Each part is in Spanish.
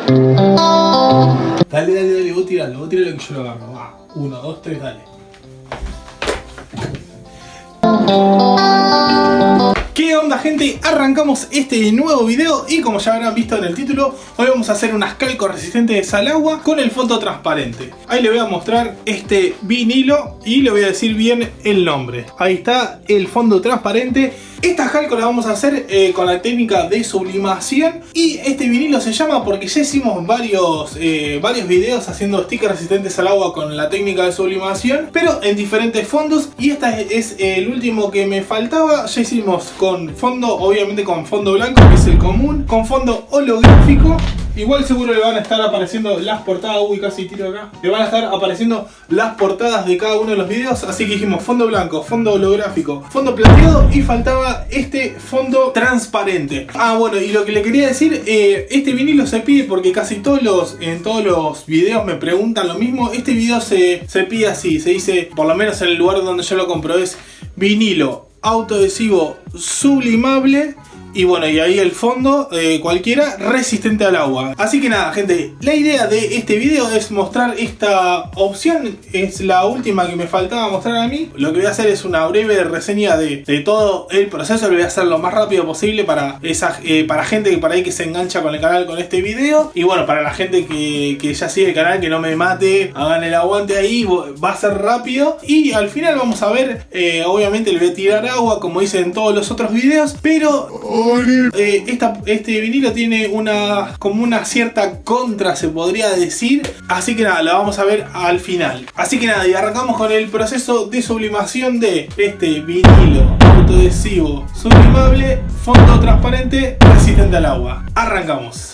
Dale, dale, dale, vos tiralo que yo lo agarro. Va, 1, 2, 3, dale. ¿Qué onda, gente? Arrancamos este nuevo video y como ya habrán visto en el título, hoy vamos a hacer unas calcos resistentes al agua con el fondo transparente. Ahí le voy a mostrar este vinilo y le voy a decir bien el nombre. Ahí está el fondo transparente. Estas calcos las vamos a hacer con la técnica de sublimación y este vinilo se llama porque ya hicimos varios videos haciendo stickers resistentes al agua con la técnica de sublimación, pero en diferentes fondos, y este es el último que me faltaba. Ya hicimos con fondo, obviamente con fondo blanco, que es el común, con fondo holográfico. Igual seguro le van a estar apareciendo las portadas, uy, casi tiro acá. Le van a estar apareciendo las portadas de cada uno de los videos. Así que dijimos fondo blanco, fondo holográfico, fondo plateado y faltaba este fondo transparente. Ah, bueno, y lo que le quería decir, este vinilo se pide porque casi en todos los videos me preguntan lo mismo. Este video se pide así, se dice, por lo menos en el lugar donde yo lo compro, es vinilo autoadhesivo sublimable. Y bueno, y ahí el fondo, cualquiera, resistente al agua. Así que nada, gente, la idea de este video es mostrar esta opción. Es la última que me faltaba mostrar a mí. Lo que voy a hacer es una breve reseña de todo el proceso. Lo voy a hacer lo más rápido posible para gente que por ahí que se engancha con el canal con este video. Y bueno, para la gente que ya sigue el canal, que no me mate, hagan el aguante ahí, va a ser rápido. Y al final vamos a ver, obviamente le voy a tirar agua como hice en todos los otros videos, pero este vinilo tiene como una cierta contra, se podría decir. Así que nada, la vamos a ver al final. Así que nada, y arrancamos con el proceso de sublimación de este vinilo autoadhesivo sublimable, fondo transparente, resistente al agua. Arrancamos.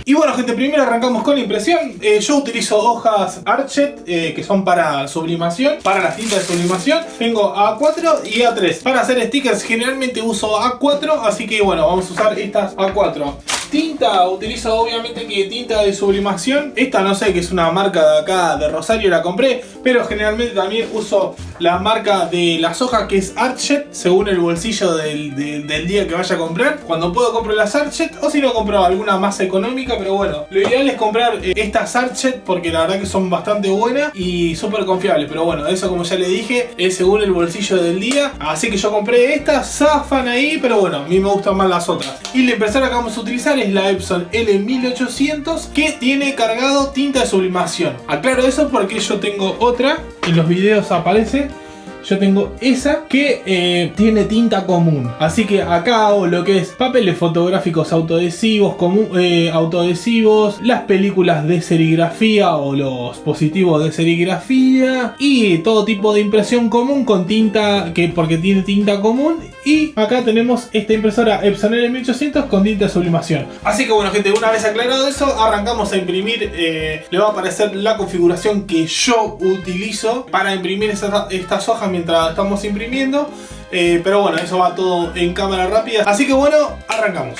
Y bueno, gente, primero arrancamos con la impresión. Yo utilizo hojas Archet, que son para sublimación, para las tintas de sublimación. Tengo A4 y A3. Para hacer stickers generalmente uso A4, así que bueno, vamos a usar estas A4. Tinta, utilizo obviamente que tinta de sublimación. Esta no sé, que es una marca de acá de Rosario, la compré. Pero generalmente también uso la marca de las hojas, que es Archet, según el bolsillo del día que vaya a comprar. Cuando puedo compro las Archet, o si no compro alguna más económica. Pero bueno, lo ideal es comprar estas Archet porque la verdad que son bastante buenas y súper confiables. Pero bueno, eso como ya le dije, es según el bolsillo del día. Así que yo compré estas, zafan ahí, pero bueno, a mí me gustan más las otras. Y la impresora que vamos a utilizar es la Epson L1800, que tiene cargado tinta de sublimación. Aclaro eso porque yo tengo otra, en los videos aparece. Yo tengo esa que tiene tinta común. Así que acá hago lo que es papeles fotográficos autoadhesivos, las películas de serigrafía o los positivos de serigrafía y todo tipo de impresión común con tinta, porque tiene tinta común. Y acá tenemos esta impresora Epson L1800 con tinta de sublimación. Así que bueno, gente, una vez aclarado eso, arrancamos a imprimir. Le va a aparecer la configuración que yo utilizo para imprimir estas hojas mientras estamos imprimiendo. Pero bueno, eso va todo en cámara rápida. Así que bueno, arrancamos.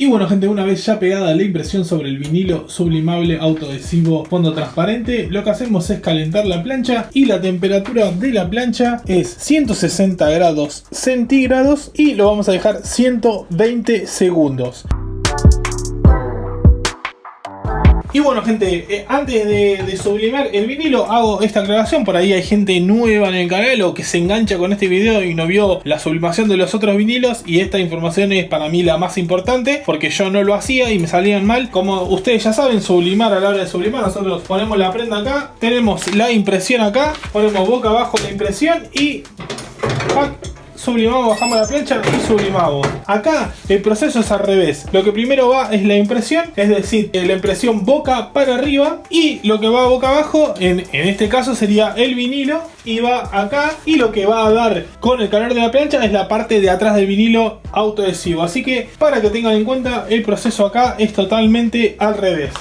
Y bueno, gente, una vez ya pegada la impresión sobre el vinilo sublimable autoadhesivo fondo transparente, lo que hacemos es calentar la plancha, y la temperatura de la plancha es 160 grados centígrados y lo vamos a dejar 120 segundos. Y bueno gente, antes de sublimar el vinilo hago esta aclaración. Por ahí hay gente nueva en el canal o que se engancha con este video y no vio la sublimación de los otros vinilos, y esta información es para mí la más importante porque yo no lo hacía y me salían mal. Como ustedes ya saben, sublimar, a la hora de sublimar nosotros ponemos la prenda acá, tenemos la impresión acá, ponemos boca abajo la impresión y sublimamos, bajamos la plancha y sublimamos. Acá el proceso es al revés. Lo que primero va es la impresión, es decir, la impresión boca para arriba, y lo que va boca abajo, en este caso sería el vinilo, y va acá, y lo que va a dar con el calor de la plancha es la parte de atrás del vinilo autoadhesivo. Así que para que tengan en cuenta, el proceso acá es totalmente al revés.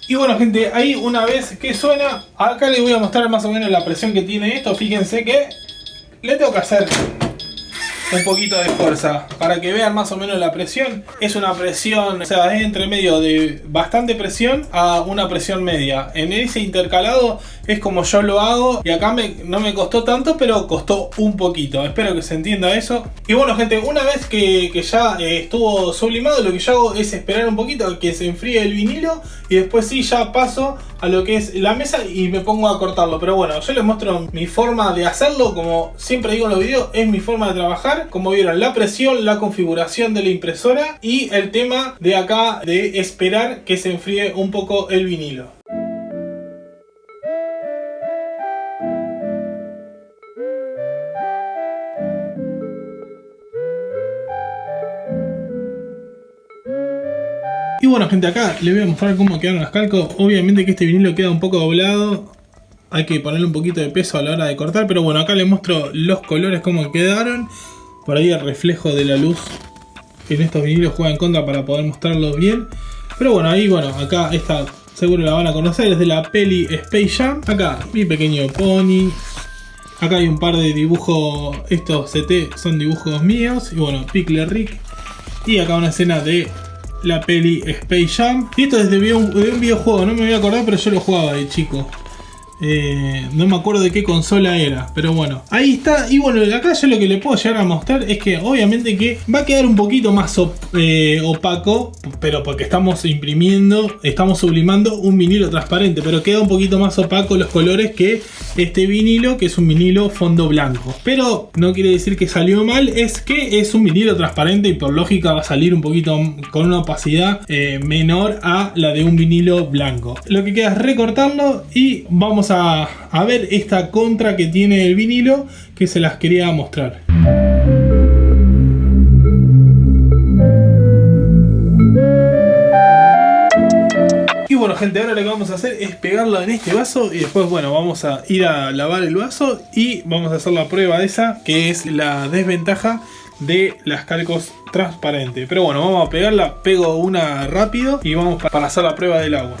Y bueno gente, ahí una vez que suena, acá les voy a mostrar más o menos la presión que tiene esto. Fíjense que le tengo que hacer un poquito de fuerza para que vean más o menos la presión. Es una presión, o sea, es entre medio de bastante presión a una presión media. En ese intercalado es como yo lo hago, y acá no me costó tanto, pero costó un poquito. Espero que se entienda eso. Y bueno gente, una vez que ya estuvo sublimado, lo que yo hago es esperar un poquito a que se enfríe el vinilo, y después sí ya paso a lo que es la mesa y me pongo a cortarlo. Pero bueno, yo les muestro mi forma de hacerlo. Como siempre digo en los videos, es mi forma de trabajar. Como vieron, la presión, la configuración de la impresora y el tema de acá de esperar que se enfríe un poco el vinilo. Y bueno gente, acá les voy a mostrar cómo quedaron los calcos. Obviamente que este vinilo queda un poco doblado, hay que ponerle un poquito de peso a la hora de cortar, pero bueno, acá les muestro los colores cómo quedaron. Por ahí el reflejo de la luz en estos vinilos juega en contra para poder mostrarlos bien. Pero bueno, ahí bueno, acá esta seguro la van a conocer, es de la peli Space Jam. Acá mi pequeño pony. Acá hay un par de dibujos, estos CT son dibujos míos. Y bueno, Pickle Rick. Y acá una escena de la peli Space Jam. Y esto es de un videojuego, no me voy a acordar, pero yo lo jugaba de chico. No me acuerdo de qué consola era, pero bueno, ahí está. Y bueno, acá yo lo que le puedo llegar a mostrar es que obviamente que va a quedar un poquito más opaco, pero porque estamos sublimando un vinilo transparente, pero queda un poquito más opaco los colores que este vinilo, que es un vinilo fondo blanco. Pero no quiere decir que salió mal, es que es un vinilo transparente y por lógica va a salir un poquito con una opacidad menor a la de un vinilo blanco. Lo que queda es recortarlo y vamos a ver esta contra que tiene el vinilo, que se las quería mostrar. Y bueno gente, ahora lo que vamos a hacer es pegarlo en este vaso, y después bueno, vamos a ir a lavar el vaso y vamos a hacer la prueba de esa, que es la desventaja de las calcos transparentes. Pero bueno, vamos a pegarla, pego una rápido y vamos para hacer la prueba del agua.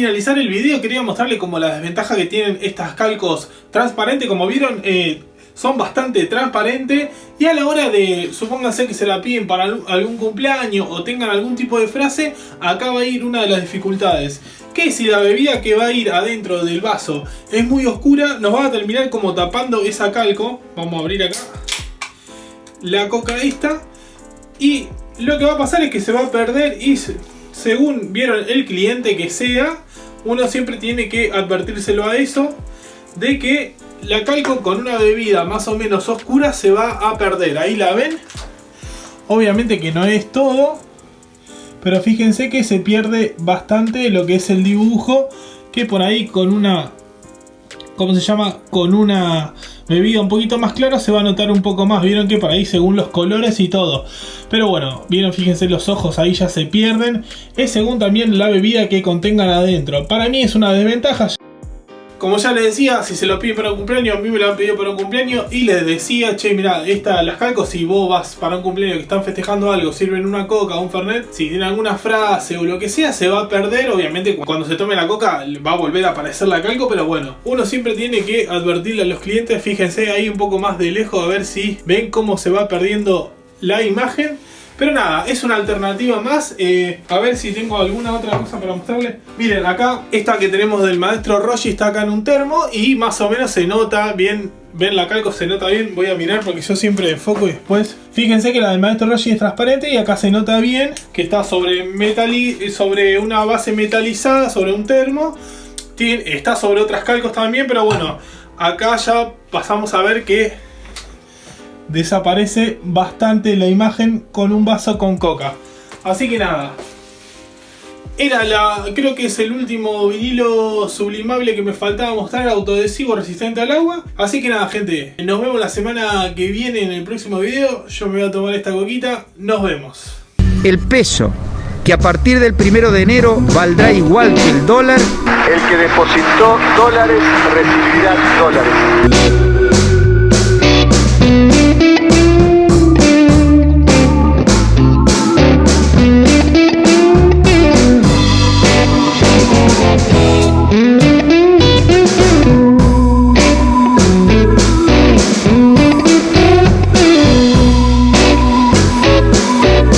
finalizar el video quería mostrarles como la desventaja que tienen estas calcos transparentes. Como vieron, son bastante transparentes y a la hora de, supónganse que se la piden para algún cumpleaños o tengan algún tipo de frase, acá va a ir una de las dificultades. Que si la bebida que va a ir adentro del vaso es muy oscura, nos va a terminar como tapando esa calco. Vamos a abrir acá la coca esta y lo que va a pasar es que se va a perder y según vieron el cliente que sea, uno siempre tiene que advertírselo a eso, de que la calco con una bebida más o menos oscura se va a perder. Ahí la ven. Obviamente que no es todo, pero fíjense que se pierde bastante lo que es el dibujo, que por ahí con una, ¿cómo se llama? Con una bebida un poquito más clara se va a notar un poco más. Vieron que por ahí según los colores y todo. Pero bueno, vieron, fíjense los ojos ahí ya se pierden. Es según también la bebida que contengan adentro. Para mí es una desventaja. Como ya les decía, si se lo piden para un cumpleaños, a mí me lo han pedido para un cumpleaños y les decía, che, mirá, las calcos, si vos vas para un cumpleaños que están festejando algo, sirven una coca o un fernet, si tienen alguna frase o lo que sea, se va a perder. Obviamente cuando se tome la coca va a volver a aparecer la calco, pero bueno, uno siempre tiene que advertirle a los clientes. Fíjense ahí un poco más de lejos a ver si ven cómo se va perdiendo la imagen. Pero nada, es una alternativa más. A ver si tengo alguna otra cosa para mostrarles. Miren, acá esta que tenemos del maestro Roshi está acá en un termo y más o menos se nota bien. Ven, la calco se nota bien. Voy a mirar porque yo siempre enfoco y después. Fíjense que la del maestro Roshi es transparente y acá se nota bien que está sobre una base metalizada, sobre un termo. Está sobre otras calcos también, pero bueno, acá ya pasamos a ver que desaparece bastante la imagen con un vaso con coca. Así que nada, creo que es el último vinilo sublimable que me faltaba mostrar, autoadhesivo, resistente al agua. Así que nada, gente, nos vemos la semana que viene en el próximo video. Yo me voy a tomar esta coquita. Nos vemos. El peso, que a partir del 1 de enero valdrá igual que el dólar. El que depositó dólares recibirá dólares.